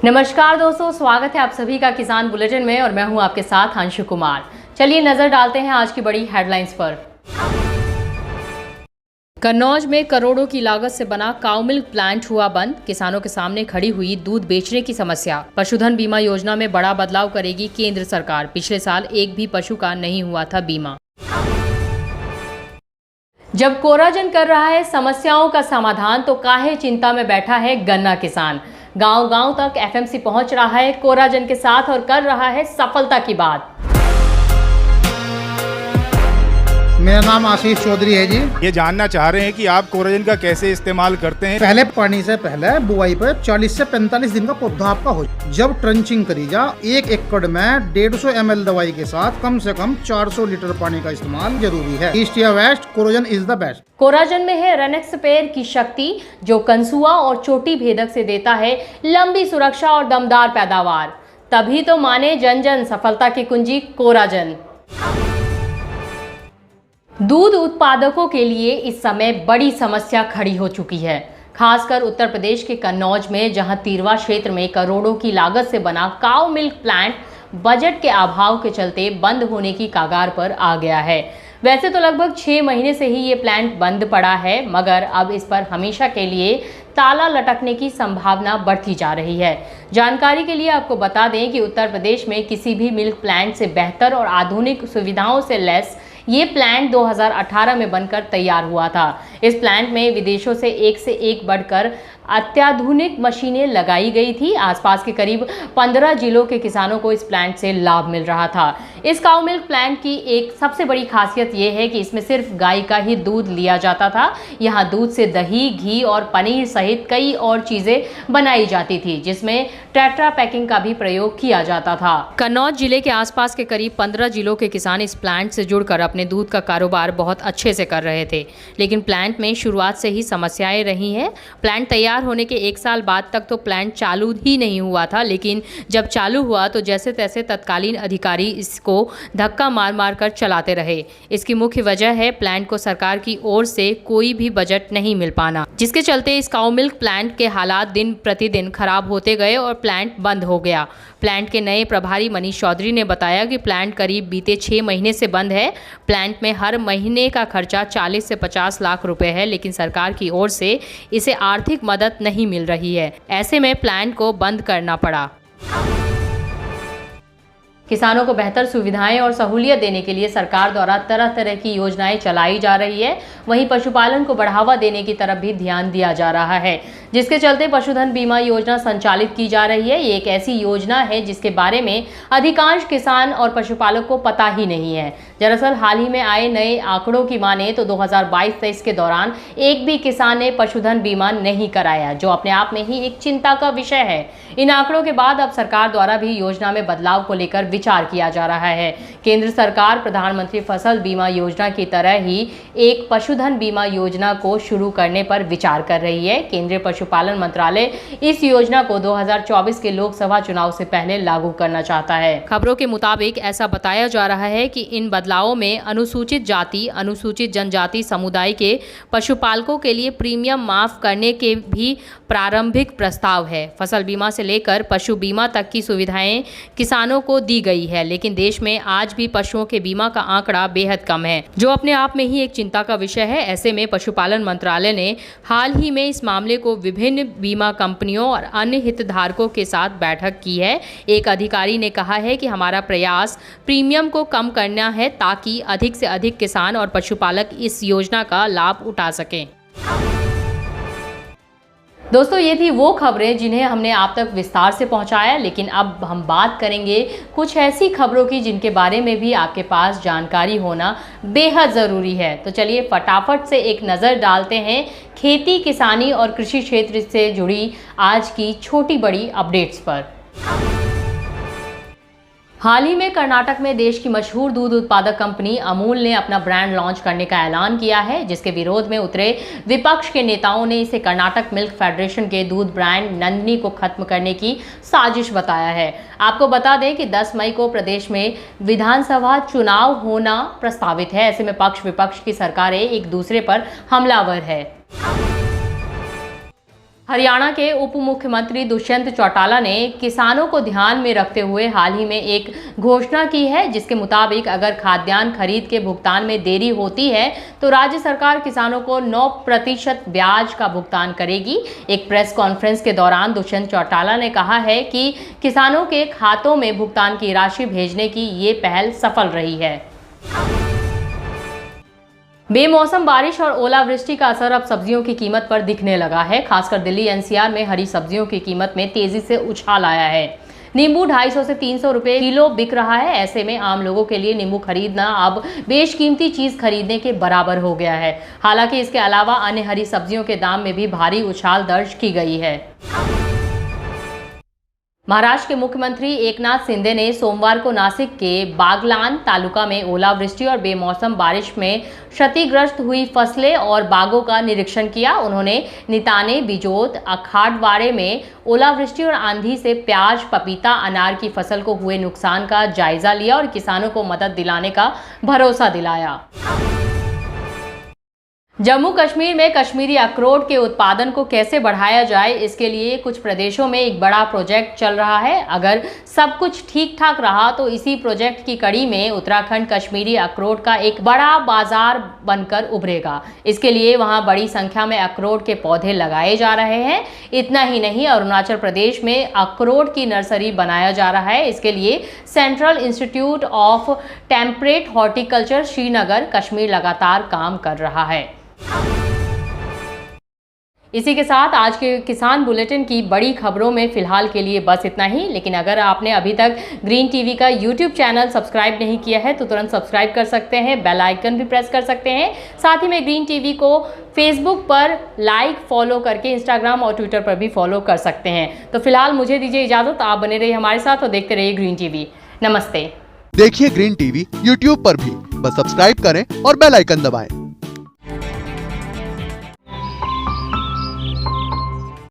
नमस्कार दोस्तों, स्वागत है आप सभी का किसान बुलेटिन में और मैं हूं आपके साथ अंशु कुमार। चलिए नजर डालते हैं आज की बड़ी हेडलाइंस पर। कन्नौज में करोड़ों की लागत से बना काउ मिल्क प्लांट हुआ बंद। किसानों के सामने खड़ी हुई दूध बेचने की समस्या। पशुधन बीमा योजना में बड़ा बदलाव करेगी केंद्र सरकार। पिछले साल एक भी पशु का नहीं हुआ था बीमा। जब कोराजन कर रहा है समस्याओं का समाधान तो काहे चिंता में बैठा है गन्ना किसान। गांव-गांव तक एफएमसी पहुंच रहा है कोराजन के साथ और कर रहा है सफलता की बात। मेरा नाम आशीष चौधरी है जी। ये जानना चाह रहे हैं कि आप कोराजन का कैसे इस्तेमाल करते हैं। पहले पानी से पहले बुआई पर 40 से 45 दिन का पौधा आपका हो। जब ट्रंचिंग करी जा 1 एकड़ में 150 ml दवाई के साथ कम से कम 400 लीटर पानी का इस्तेमाल जरूरी है। ईस्ट या west, Coragen is the best. Coragen में है रेनेक्सपेर की शक्ति जो कंसुआ और चोटी भेदक से देता है लंबी सुरक्षा और दमदार पैदावार। तभी तो माने जन जन सफलता की कुंजी कोराजन। दूध उत्पादकों के लिए इस समय बड़ी समस्या खड़ी हो चुकी है, खासकर उत्तर प्रदेश के कन्नौज में, जहां तिरवा क्षेत्र में करोड़ों की लागत से बना काउ मिल्क प्लांट बजट के अभाव के चलते बंद होने की कगार पर आ गया है। वैसे तो लगभग 6 महीने से ही ये प्लांट बंद पड़ा है, मगर अब इस पर हमेशा के लिए ताला लटकने की संभावना बढ़ती जा रही है। जानकारी के लिए आपको बता दें कि उत्तर प्रदेश में किसी भी मिल्क प्लांट से बेहतर और आधुनिक सुविधाओं से लैस ये प्लांट 2018 में बनकर तैयार हुआ था। इस प्लांट में विदेशों से एक बढ़कर अत्याधुनिक मशीनें लगाई गई थी। आसपास के करीब 15 जिलों के किसानों को इस प्लांट से लाभ मिल रहा था। इस काउ मिल्क प्लांट की एक सबसे बड़ी खासियत ये है कि इसमें सिर्फ गाय का ही दूध लिया जाता था। यहाँ दूध से दही, घी और पनीर सहित कई और चीजें बनाई जाती थी, जिसमें टेट्रा पैकिंग का भी प्रयोग किया जाता था। कन्नौज जिले के आसपास के करीब 15 जिलों के किसान इस प्लांट से जुड़कर अपने दूध का कारोबार बहुत अच्छे से कर रहे थे, लेकिन प्लांट में शुरुआत से ही समस्याएं रही हैं। प्लांट तैयार होने के 1 साल बाद तक तो प्लांट चालू ही नहीं हुआ था, लेकिन जब चालू हुआ तो जैसे तैसे तत्कालीन अधिकारी इसको धक्का मार मार कर चलाते रहे। इसकी मुख्य वजह है प्लांट को सरकार की ओर से कोई भी बजट नहीं मिल पाना, जिसके चलते इस काउ मिल्क प्लांट के हालात दिन प्रतिदिन खराब होते गए और प्लांट बंद हो गया। प्लांट के नए प्रभारी मनीष चौधरी ने बताया कि प्लांट करीब बीते 6 महीने से बंद है। प्लांट में हर महीने का खर्चा 40 से 50 लाख रुपए है, लेकिन सरकार की ओर से इसे आर्थिक मदद नहीं मिल रही है। ऐसे में प्लांट को बंद करना पड़ा। किसानों को बेहतर सुविधाएं और सहूलियत देने के लिए सरकार द्वारा तरह तरह की योजनाएं चलाई जा रही है। वहीं पशुपालन को बढ़ावा देने की तरफ भी ध्यान दिया जा रहा है, जिसके चलते पशुधन बीमा योजना संचालित की जा रही है। ये एक ऐसी योजना है जिसके बारे में अधिकांश किसान और पशुपालक को पता ही नहीं है। दरअसल हाल ही में आए नए आंकड़ों की माने तो 2022-23 के दौरान एक भी किसान ने पशुधन बीमा नहीं कराया, जो अपने आप में ही एक चिंता का विषय है। इन आंकड़ों के बाद अब सरकार द्वारा भी योजना में बदलाव को लेकर विचार किया जा रहा है। केंद्र सरकार प्रधानमंत्री फसल बीमा योजना की तरह ही एक पशुधन बीमा योजना को शुरू करने पर विचार कर रही है। केंद्रीय पशुपालन मंत्रालय इस योजना को 2024 के लोकसभा चुनाव से पहले लागू करना चाहता है। खबरों के मुताबिक ऐसा बताया जा रहा है कि इन बदलावों में अनुसूचित जाति, अनुसूचित जनजाति समुदाय के पशुपालकों के लिए प्रीमियम माफ करने के भी प्रारंभिक प्रस्ताव है। फसल बीमा से लेकर पशु बीमा तक की सुविधाएं किसानों को दी गई है, लेकिन देश में आज भी पशुओं के बीमा का आंकड़ा बेहद कम है, जो अपने आप में ही एक चिंता का विषय है। ऐसे में पशुपालन मंत्रालय ने हाल ही में इस मामले को विभिन्न बीमा कंपनियों और अन्य हितधारकों के साथ बैठक की है। एक अधिकारी ने कहा है कि हमारा प्रयास प्रीमियम को कम करना है ताकि अधिक से अधिक किसान और पशुपालक इस योजना का लाभ उठा सकें। दोस्तों, ये थी वो खबरें जिन्हें हमने आप तक विस्तार से पहुंचाया, लेकिन अब हम बात करेंगे कुछ ऐसी खबरों की जिनके बारे में भी आपके पास जानकारी होना बेहद ज़रूरी है। तो चलिए फटाफट से एक नज़र डालते हैं खेती, किसानी और कृषि क्षेत्र से जुड़ी आज की छोटी बड़ी अपडेट्स पर। हाल ही में कर्नाटक में देश की मशहूर दूध उत्पादक कंपनी अमूल ने अपना ब्रांड लॉन्च करने का ऐलान किया है, जिसके विरोध में उतरे विपक्ष के नेताओं ने इसे कर्नाटक मिल्क फेडरेशन के दूध ब्रांड नंदिनी को खत्म करने की साजिश बताया है। आपको बता दें कि 10 मई को प्रदेश में विधानसभा चुनाव होना प्रस्तावित है। ऐसे में पक्ष विपक्ष की सरकारें एक दूसरे पर हमलावर है। हरियाणा के उप मुख्यमंत्री दुष्यंत चौटाला ने किसानों को ध्यान में रखते हुए हाल ही में एक घोषणा की है, जिसके मुताबिक अगर खाद्यान्न खरीद के भुगतान में देरी होती है तो राज्य सरकार किसानों को 9% ब्याज का भुगतान करेगी। एक प्रेस कॉन्फ्रेंस के दौरान दुष्यंत चौटाला ने कहा है कि किसानों के खातों में भुगतान की राशि भेजने की ये पहल सफल रही है। बेमौसम बारिश और ओलावृष्टि का असर अब सब्जियों की कीमत पर दिखने लगा है। खासकर दिल्ली एनसीआर में हरी सब्जियों की कीमत में तेजी से उछाल आया है। नींबू 250 से 300 रुपए किलो बिक रहा है। ऐसे में आम लोगों के लिए नींबू खरीदना अब बेशकीमती चीज खरीदने के बराबर हो गया है। हालांकि इसके अलावा अन्य हरी सब्जियों के दाम में भी भारी उछाल दर्ज की गई है। महाराष्ट्र के मुख्यमंत्री एकनाथ शिंदे ने सोमवार को नासिक के बागलान तालुका में ओलावृष्टि और बेमौसम बारिश में क्षतिग्रस्त हुई फसलें और बागों का निरीक्षण किया। उन्होंने निताने, बिजोत, अखाड़वाड़े में ओलावृष्टि और आंधी से प्याज, पपीता, अनार की फसल को हुए नुकसान का जायजा लिया और किसानों को मदद दिलाने का भरोसा दिलाया। जम्मू कश्मीर में कश्मीरी अखरोट के उत्पादन को कैसे बढ़ाया जाए, इसके लिए कुछ प्रदेशों में एक बड़ा प्रोजेक्ट चल रहा है। अगर सब कुछ ठीक ठाक रहा तो इसी प्रोजेक्ट की कड़ी में उत्तराखंड कश्मीरी अखरोट का एक बड़ा बाजार बनकर उभरेगा। इसके लिए वहां बड़ी संख्या में अखरोट के पौधे लगाए जा रहे हैं। इतना ही नहीं, अरुणाचल प्रदेश में अखरोट की नर्सरी बनाया जा रहा है। इसके लिए central institute of temperate horticulture Srinagar, Kashmir लगातार काम कर रहा है। इसी के साथ आज के किसान बुलेटिन की बड़ी खबरों में फिलहाल के लिए बस इतना ही। लेकिन अगर आपने अभी तक ग्रीन टीवी का यूट्यूब चैनल सब्सक्राइब नहीं किया है तो तुरंत सब्सक्राइब कर सकते हैं, बेल आइकन भी प्रेस कर सकते हैं। साथ ही में ग्रीन टीवी को फेसबुक पर लाइक, फॉलो करके इंस्टाग्राम और ट्विटर पर भी फॉलो कर सकते हैं। तो फिलहाल मुझे दीजिए इजाजत। आप बने रहिए हमारे साथ और देखते रहिए ग्रीन टीवी। नमस्ते। देखिए ग्रीन टीवी यूट्यूब पर भी, बस सब्सक्राइब करें और बेल आइकन दबाएं।